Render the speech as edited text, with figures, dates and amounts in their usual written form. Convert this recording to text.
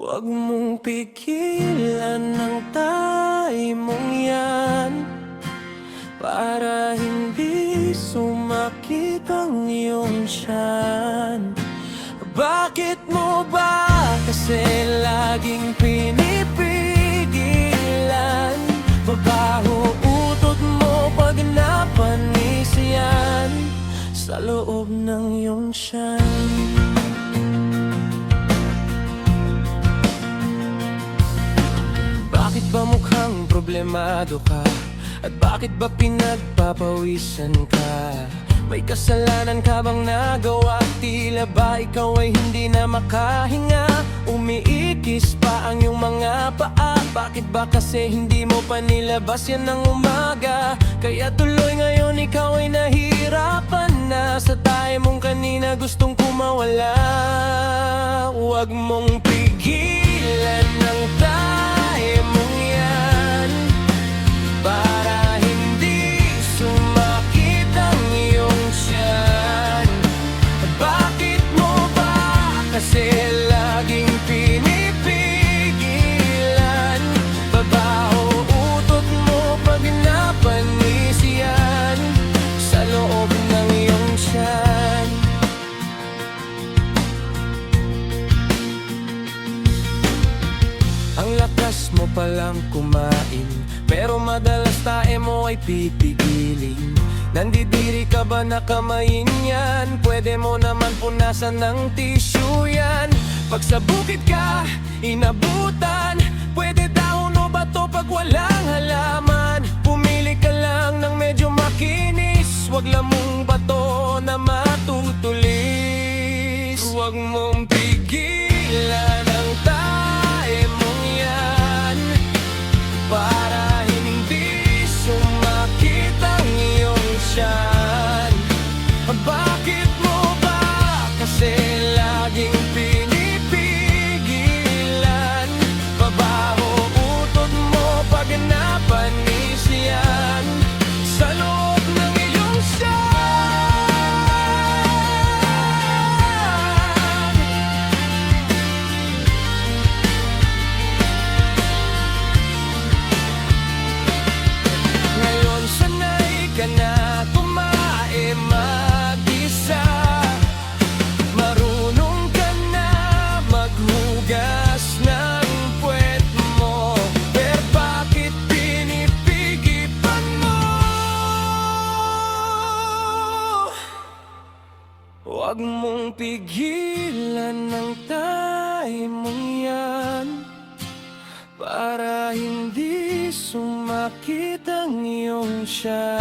Huwag mong pigilan ang tayo mong yan, para hindi sumakit ang iyong tiyan. Bakit mo ba kasi laging pinipigilan? Babaho utot mo pag napanis yan sa loob ng iyong tiyan. Bakit ba mukhang problemado ka? At bakit ba pinagpapawisan ka? May kasalanan ka bang nagawa? Tila ba ikaw ay hindi na makahinga? Umiikis pa ang iyong mga paa. Bakit ba kasi hindi mo pa nilabas yan ng umaga? Kaya tuloy ngayon ikaw ay nahihirapan na. Sa tayo mong kanina gustong kumawala. Huwag mong pigilan ng tayo mong yan, para hindi sumakit ang iyong tiyan. Bakit mo ba kasi laging pinipigilan? Babaho utot mo pag napanis yan sa loob ng iyong tiyan. Ang lakas mo palang kumain, pero madalas tae mo ay pipigilin. Nandidiri ka ba na kamayin yan? Pwede mo naman punasan ng tissue yan. Pag sa bukid ka, inabutan, pwede dahon o bato pag walang halaman. Pumili ka lang ng medyo makinis, wag lamang bato na matutulis. Huwag mong pigilan ang tae mong yan, para hindi sumakit ang iyong tiyan. Bakit mo ba kasi laging pinipigilan? Babaho utot mo pag napanis yan sa loob ng iyong tiyan. Ngayon sanay ka na kumain mag-isa, marunong ka na maghugas ng puwet mo, pero bakit pinipigilan mo? Huwag mong pigilan ng tayo mong yan, para hindi sumakit ang iyong tiyan.